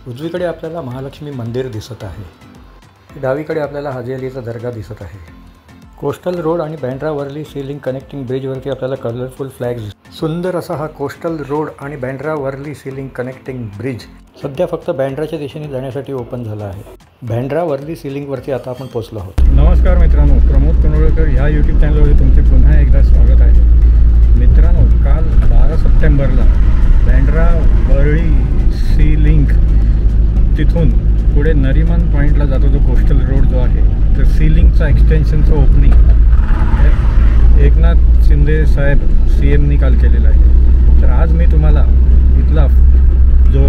उजवीकडे आपल्याला महालक्ष्मी मंदिर दिसत आहे। डावीकडे आपल्याला हाजी अलीचा दर्गा दिसत आहे। कोस्टल रोड आणि Bandra Worli sea link connecting ब्रिजवरती आपल्याला कलरफुल फ्लॅग्स। सुंदर असा हा कोस्टल रोड आणि Bandra Worli sea link connecting bridge सध्या फक्त बँड्राच्या दिशेने जाण्यासाठी ओपन झाला आहे। बँड्रा वर्ली सी लिंकवरती आता आपण पोहोचलो आहोत। नमस्कार मित्रांनो, प्रमोद कनोळकर ह्या यूट्यूब चॅनलवर तुमचे पुन्हा एकदा स्वागत आहे। मित्रांनो, काल 12 सप्टेंबरला बँड्रा वर्ली सी लिंक तिथून पुढे नरीमन पॉईंटला जातो जो कोस्टल रोड जो आहे, तर सी लिंकचा एक्सटेन्शनचं ओपनिंग एकनाथ शिंदे साहेब CMनी काल केलेलं आहे। तर आज मी तुम्हाला इथला जो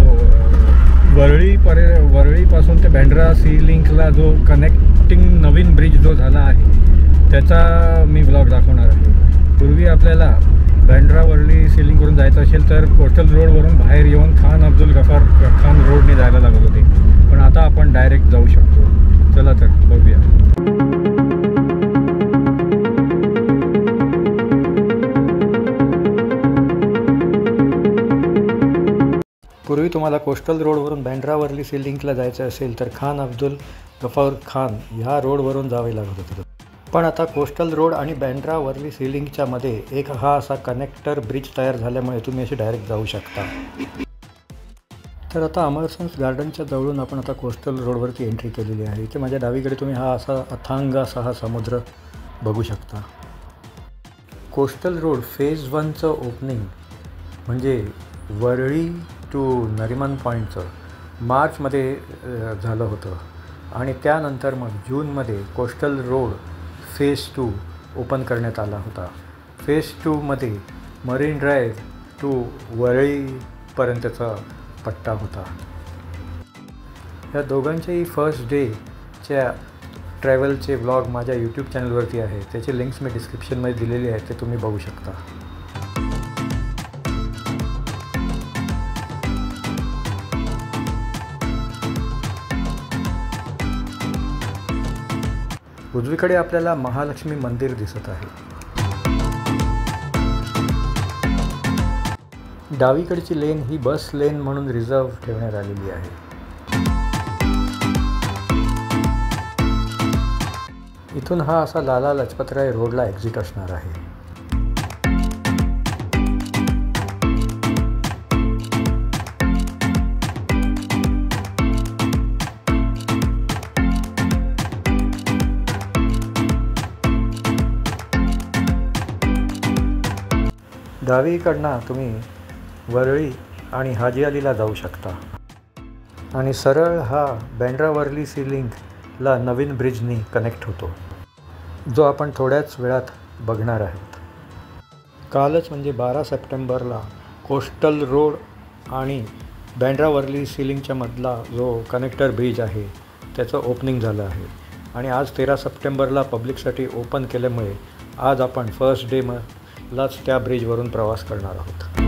वरळीपासून ते बँड्रा सी लिंकला जो कनेक्टिंग नवीन ब्रिज जो झाला आहे त्याचा मी ब्लॉग दाखवणार आहे। पूर्वी आपल्याला बँड्रा वर्ली सी लिंकवरून जायचं असेल तर कोस्टल रोडवरून बाहेर येऊन खान अब्दुल गफार खान रोडने जायला लागत होते, पण आता आपण डायरेक्ट जाऊ शकतो। चला तर बघूया। पूर्वी तुम्हाला कोस्टल रोडवरून बँड्रा वर्ली सी लिंकला जायचं असेल तर खान अब्दुल गफार खान ह्या रोडवरून जावे लागत होते, पण आता कोस्टल रोड आणि बँड्रा वर्ली सी लिंकच्या मध्ये एक हा असा कनेक्टर ब्रिज तयार झाल्यामुळे तुम्ही अशी डायरेक्ट जाऊ शकता। तर आता अमरसन्स गार्डनच्या जवळून आपण आता कोस्टल रोडवरती एंट्री केलेली आहे। इथे माझ्या डावीकडे तुम्ही हा असा अथांग असा हा समुद्र बघू शकता। कोस्टल रोड फेज 1चं ओपनिंग म्हणजे वरळी टू नरीमन पॉईंटचं मार्चमध्ये झालं होतं आणि त्यानंतर मग जूनमध्ये कोस्टल रोड फेज 2 ओपन करण्यात आला होता। फेज 2मध्ये मरीन ड्राईव्ह टू वरळीपर्यंतचा पट्टा होता। या दोघांचेही फर्स्ट डेच्या ट्रॅव्हलचे ब्लॉग माझ्या यूट्यूब चॅनलवरती आहे, त्याची लिंक्स मी डिस्क्रिप्शनमध्ये दिलेली आहे, ते तुम्ही बघू शकता। उजवीकडे आपल्याला महालक्ष्मी मंदिर दिसत आहे। डावीकडची लेन ही बस लेन म्हणून रिझर्व ठेवण्यात आलेली आहे। इथून हा असा लाला लजपतराय रोडला एक्झिट असणार आहे। डावीकडनं तुम्ही वरळी आणि हाजी अलीला जाऊ शकता आणि सरळ हा बँड्रा वर्ली सी लिंकला नवीन ब्रिजनी कनेक्ट होतो, जो आपण थोड्याच वेळात बघणार आहोत। कालच म्हणजे 12 सप्टेंबरला कोस्टल रोड आणि बँड्रा वर्ली सी लिंकच्या मधला जो कनेक्टर ब्रिज आहे त्याचं ओपनिंग झालं आहे आणि आज 13 सप्टेंबरला पब्लिकसाठी ओपन केल्यामुळे आज आपण फर्स्ट डे लाच त्या ब्रिजवरून प्रवास करणार आहोत।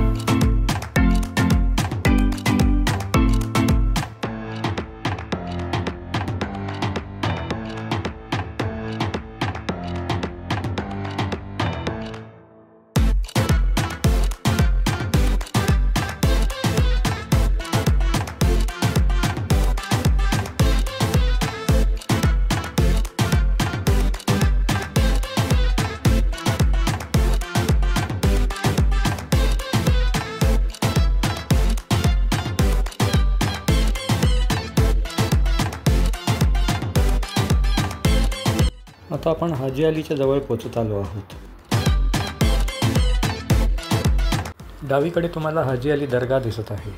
आता आपण हाजी अलीच्या जवळ पोहोचत आलो आहोत। डावीकडे तुम्हाला हाजी अली दर्गा दिसत आहे।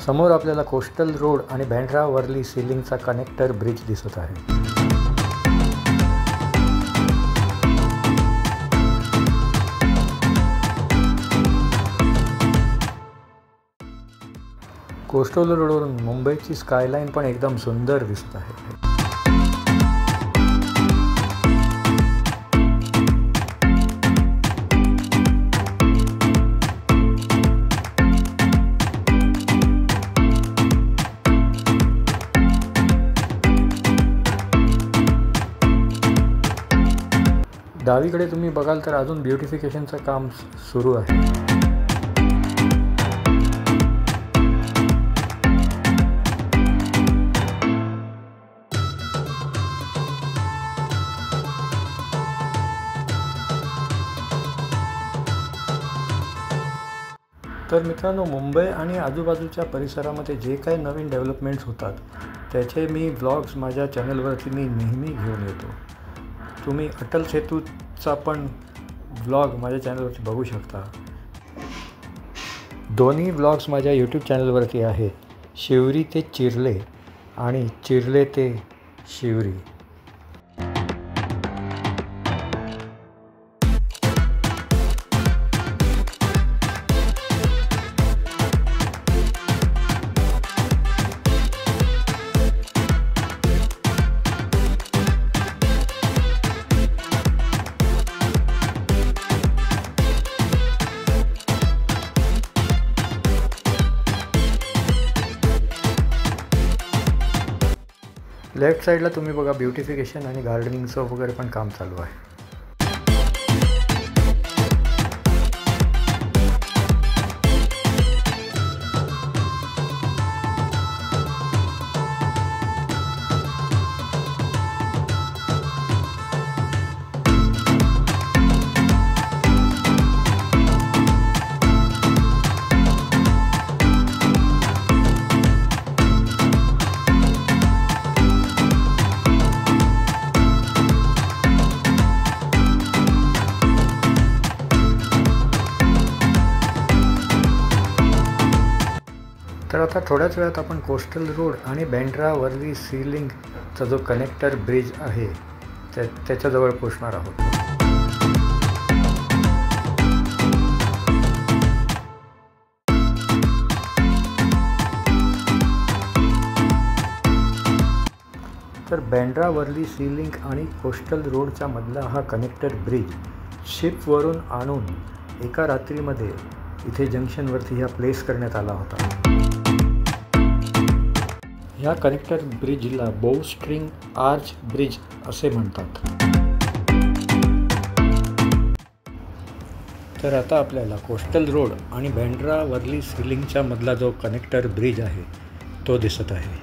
समोर आपल्याला कोस्टल रोड आणि बँड्रा वर्ली सी लिंकचा कनेक्टर ब्रिज दिसत आहे। कोस्टल रोडवरून मुंबईची स्कायलाईन पण एकदम सुंदर दिसत आहे. डावीकडे तुम्ही बघाल तर अजून ब्युटिफिकेशनचं काम सुरू आहे. तर मित्रांनो, मुंबई आणि आजूबाजूच्या परिसरामध्ये जे काही नवीन डेव्हलपमेंट्स होतात त्याचे मी व्लॉग्स माझ्या चॅनलवरती मी नेहमी घेऊन येतो. तुम्ही अटल सेतूचा पण व्लॉग माझ्या चॅनलवरती बघू शकता. दोन्ही व्लॉग्स माझ्या यूट्यूब चॅनलवरती आहेत, शिवरी ते चिर्ले आणि चिर्ले ते शिवरी. लेफ्ट साईडला तुम्ही बघा ब्युटिफिकेशन आणि गार्डनिंगचं वगैरे पण काम चालू आहे. तर आता थोड्याच वेळात आपण कोस्टल रोड आणि बँड्रा वर्ली सी लिंकचा जो कनेक्टर ब्रिज आहे त्याच्याजवळ पोहोचणार आहोत. तर बँड्रा वर्ली सी लिंक आणि कोस्टल रोडच्या मधला हा कनेक्टर ब्रिज शिपवरून आणून एका रात्रीमध्ये इथे जंक्शनवरती ह्या प्लेस करण्यात आला होता. ह्या कनेक्टर ब्रिजला बोवस्ट्रिंग आर्च ब्रिज असे म्हणतात. तर आता आपल्याला कोस्टल रोड आणि बँड्रा वर्ली सी लिंकच्या मधला जो कनेक्टर ब्रिज आहे तो दिसत आहे.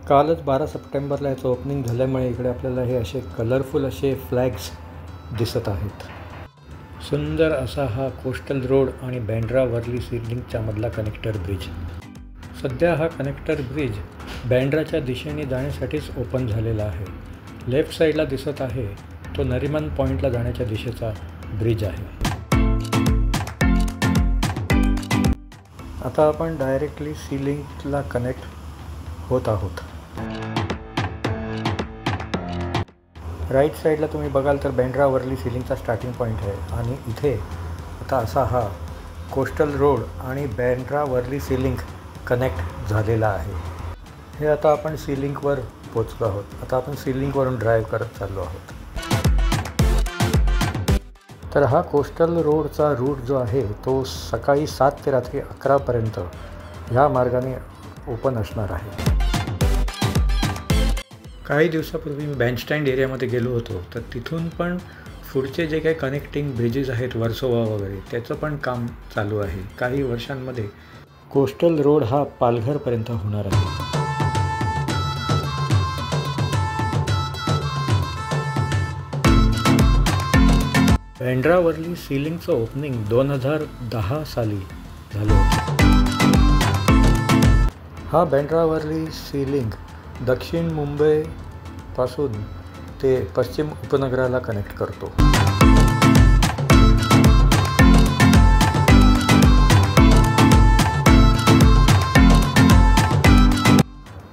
कालच 12 सप्टेंबरला याचं ओपनिंग झाल्यामुळे इकडे आपल्याला हे असे कलरफुल असे फ्लॅग्स दिसत आहेत. सुंदर असा हा कोस्टल रोड आणि बँड्रा वर्ली सी लिंकच्या मधला कनेक्टर ब्रिज. सध्या हा कनेक्टर ब्रिज बँड्राच्या दिशेने जाण्यासाठीच ओपन झालेला आहे. लेफ्ट साईडला दिसत आहे तो नरिमन पॉईंटला जाण्याच्या दिशेचा ब्रिज आहे. आता आपण डायरेक्टली सी लिंकला कनेक्ट होत आहोत. राईट साईडला तुम्ही बघाल तर बँड्रा वर्ली सी लिंकचा स्टार्टिंग पॉईंट आहे आणि इथे आता असा हा कोस्टल रोड आणि Bandra Worli sea link connect झालेला आहे. हे आता आपण सी लिंकवर पोचलो आहोत. आता आपण सी लिंकवरून ड्राईव्ह करत चाललो आहोत. तर हा कोस्टल रोडचा रूट जो आहे तो सकाळी 7 ते रात्री 11पर्यंत ह्या मार्गाने ओपन असणार आहे. काही दिवसापूर्वी मी बँडस्टँड एरियामध्ये गेलो होतो, तर तिथून पण पुढचे जे काही कनेक्टिंग ब्रिजेस आहेत वर्सोवा वगैरे त्याचं पण काम चालू आहे. काही वर्षांमध्ये कोस्टल रोड हा पालघरपर्यंत होणार आहे. बँड्रा वर्ली सी लिंकचं ओपनिंग 2010 साली झालं होतं. हा बँड्रा वर्ली सी लिंक दक्षिण मुंबईपासून ते पश्चिम उपनगराला कनेक्ट करतो.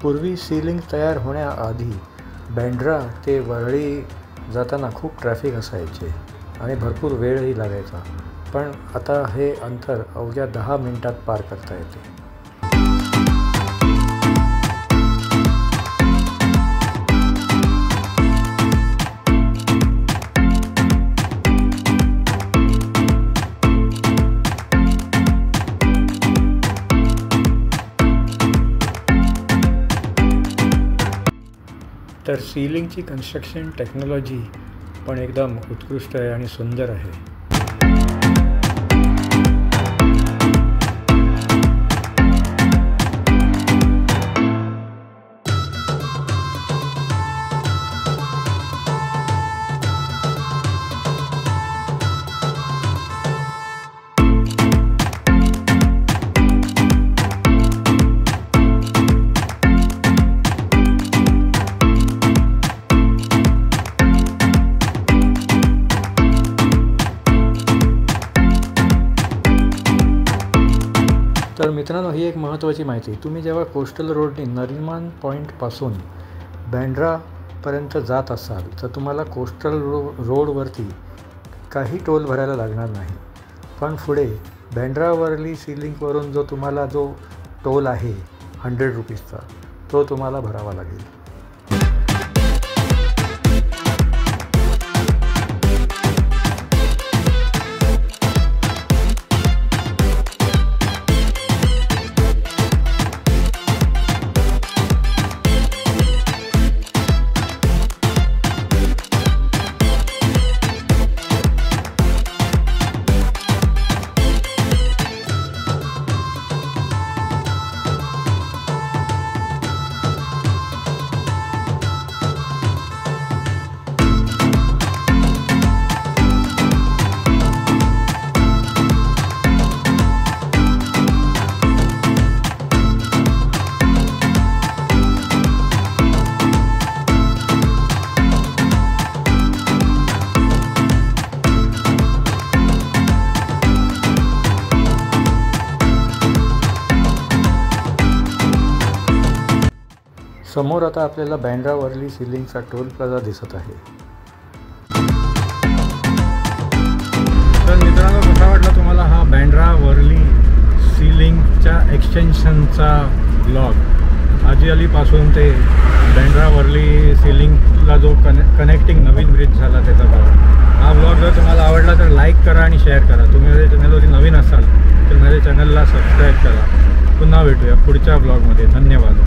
पूर्वी सी लिंक तयार होण्याआधी बँड्रा ते वरळी जाताना खूप ट्रॅफिक असायचे आणि भरपूर वेळही लागायचा, पण आता हे अंतर अवघ्या 10 मिनिटात पार करता येते. तर सीलिंगची कन्स्ट्रक्शन टेक्नॉलॉजी पण एकदम उत्कृष्ट आहे आणि सुंदर आहे. तर मित्रांनो, ही एक महत्त्वाची माहिती. तुम्ही जेव्हा कोस्टल रोडने नरिमन पॉईंटपासून बँड्रापर्यंत जात असाल तर तुम्हाला कोस्टल रोडवरती काही टोल भरायला लागणार नाही. पण पुढे बँड्रा वर्ली सी लिंकवरून जो तुम्हाला जो टोल आहे 100 रुपीजचा, तो तुम्हाला भरावा लागेल. समोर आता आपल्याला बँड्रा वर्ली सी लिंकचा टोल प्लाझा दिसत आहे. तर मित्रांनो, कसा वाटला तुम्हाला हा बँड्रा वर्ली सी लिंकच्या एक्सटेन्शनचा ब्लॉग? आजियालीपासून ते बँड्रा वर्ली सी लिंकला जो कनेक्टिंग नवीन ब्रिज झाला त्याचा ब्लॉग. हा ब्लॉग जर तुम्हाला आवडला तर लाईक करा आणि शेअर करा. तुम्ही माझ्या चॅनलवरती नवीन असाल तर माझ्या चॅनलला सबस्क्राईब करा. पुन्हा भेटूया पुढच्या ब्लॉगमध्ये. धन्यवाद.